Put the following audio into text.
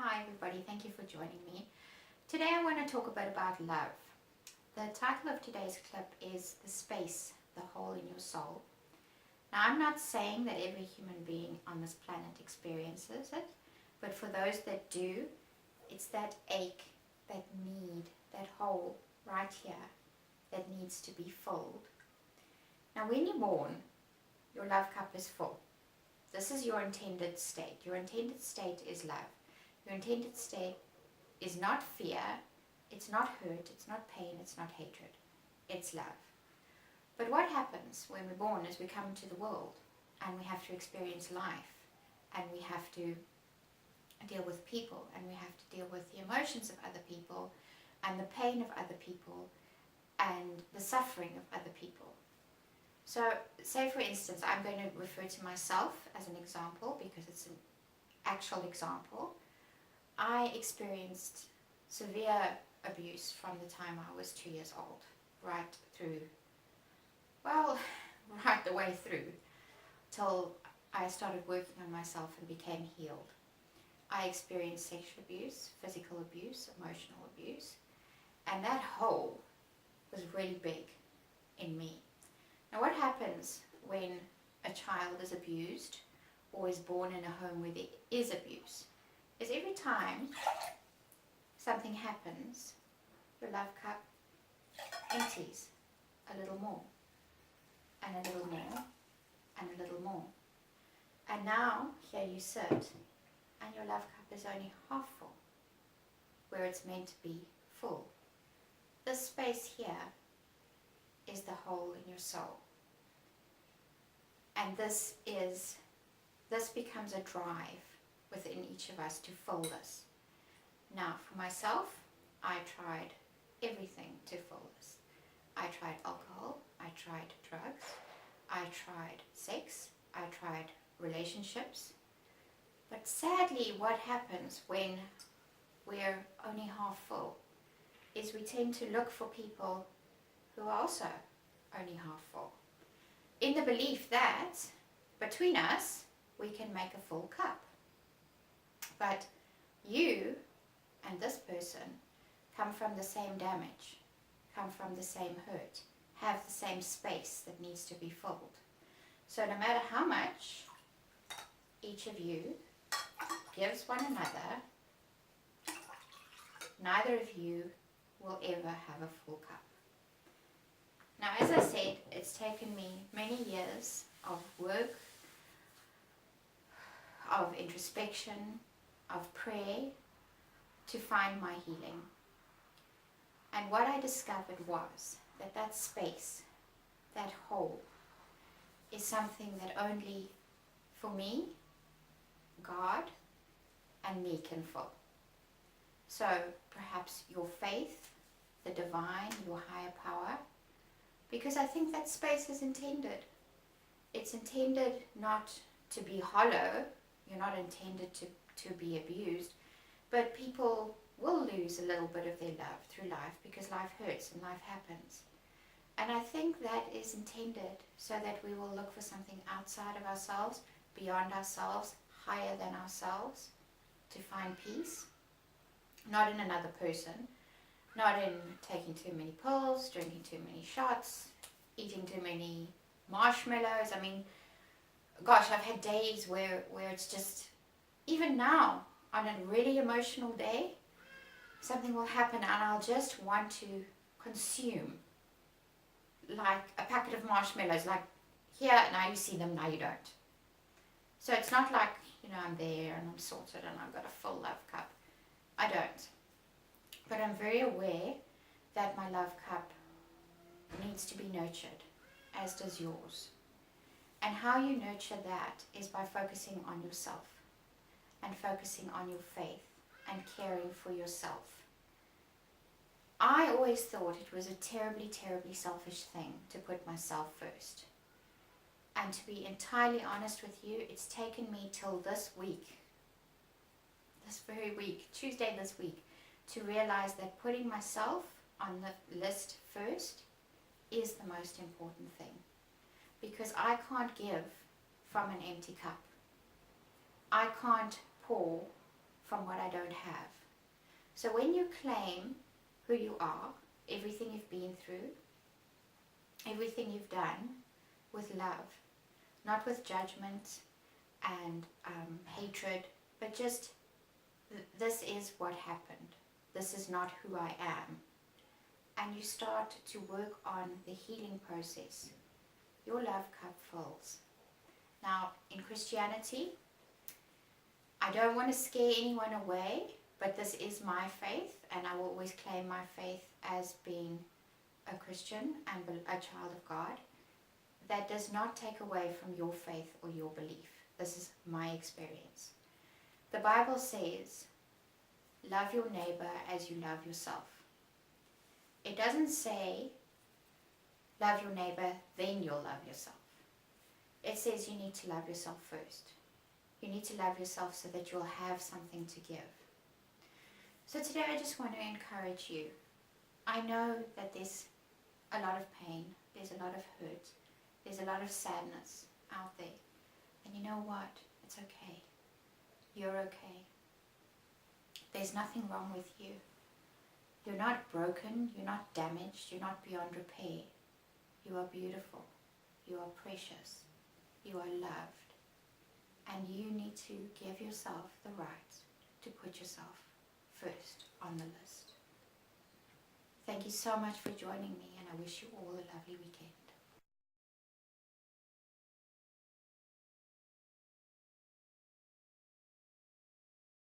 Hi everybody, thank you for joining me. Today I want to talk a bit about love. The title of today's clip is The Space, the Hole in Your Soul. Now I'm not saying that every human being on this planet experiences it, but for those that do, it's that ache, that need, that hole right here that needs to be filled. Now when you're born, your love cup is full. This is your intended state. Your intended state is love. Your intended state is not fear, it's not hurt, it's not pain, it's not hatred. It's love. But what happens when we're born is we come into the world and we have to experience life and we have to deal with people and we have to deal with the emotions of other people and the pain of other people and the suffering of other people. So, say for instance, I'm going to refer to myself as an example because it's an actual example. I experienced severe abuse from the time I was 2 years old, right the way through, till I started working on myself and became healed. I experienced sexual abuse, physical abuse, emotional abuse, and that hole was really big in me. Now what happens when a child is abused or is born in a home where there is abuse is every time something happens, your love cup empties a little more, and a little more, and a little more. And now, here you sit, and your love cup is only half full, where it's meant to be full. This space here is the hole in your soul. And this becomes a drive within each of us to fill this. Now, for myself, I tried everything to fill this. I tried alcohol, I tried drugs, I tried sex, I tried relationships. But sadly, what happens when we're only half full is we tend to look for people who are also only half full, in the belief that between us, we can make a full cup. But you and this person come from the same damage, come from the same hurt, have the same space that needs to be filled. So no matter how much each of you gives one another, neither of you will ever have a full cup. Now, as I said, it's taken me many years of work, of introspection, of prayer, to find my healing. And what I discovered was that that space, that hole, is something that only for me, God, and me can fill. So perhaps your faith, the divine, your higher power, because I think that space is intended. It's intended not to be hollow. You're not intended to be abused, but people will lose a little bit of their love through life because life hurts and life happens. And I think that is intended so that we will look for something outside of ourselves, beyond ourselves, higher than ourselves, to find peace. Not in another person, not in taking too many pills, drinking too many shots, eating too many marshmallows. I mean, gosh, I've had days where it's just, even now, on a really emotional day, something will happen and I'll just want to consume like a packet of marshmallows, like here, now you see them, now you don't. So it's not like, I'm there and I'm sorted and I've got a full love cup. I don't. But I'm very aware that my love cup needs to be nurtured, as does yours. And how you nurture that is by focusing on yourself and focusing on your faith and caring for yourself. I always thought it was a terribly, terribly selfish thing to put myself first. And to be entirely honest with you, it's taken me till this week, this very week, Tuesday this week, to realize that putting myself on the list first is the most important thing. Because I can't give from an empty cup. I can't pour from what I don't have. So when you claim who you are, everything you've been through, everything you've done with love, not with judgment and hatred, but just this is what happened. This is not who I am. And you start to work on the healing process. Your love cup fills. Now, in Christianity, I don't want to scare anyone away, but this is my faith, and I will always claim my faith as being a Christian and a child of God. That does not take away from your faith or your belief. This is my experience. The Bible says, love your neighbor as you love yourself. It doesn't say, love your neighbor, then you'll love yourself. It says you need to love yourself first. You need to love yourself so that you'll have something to give. So today I just want to encourage you. I know that there's a lot of pain, there's a lot of hurt, there's a lot of sadness out there. And you know what? It's okay. You're okay. There's nothing wrong with you. You're not broken, you're not damaged, you're not beyond repair. You are beautiful. You are precious. You are loved. And you need to give yourself the right to put yourself first on the list. Thank you so much for joining me, and I wish you all a lovely weekend.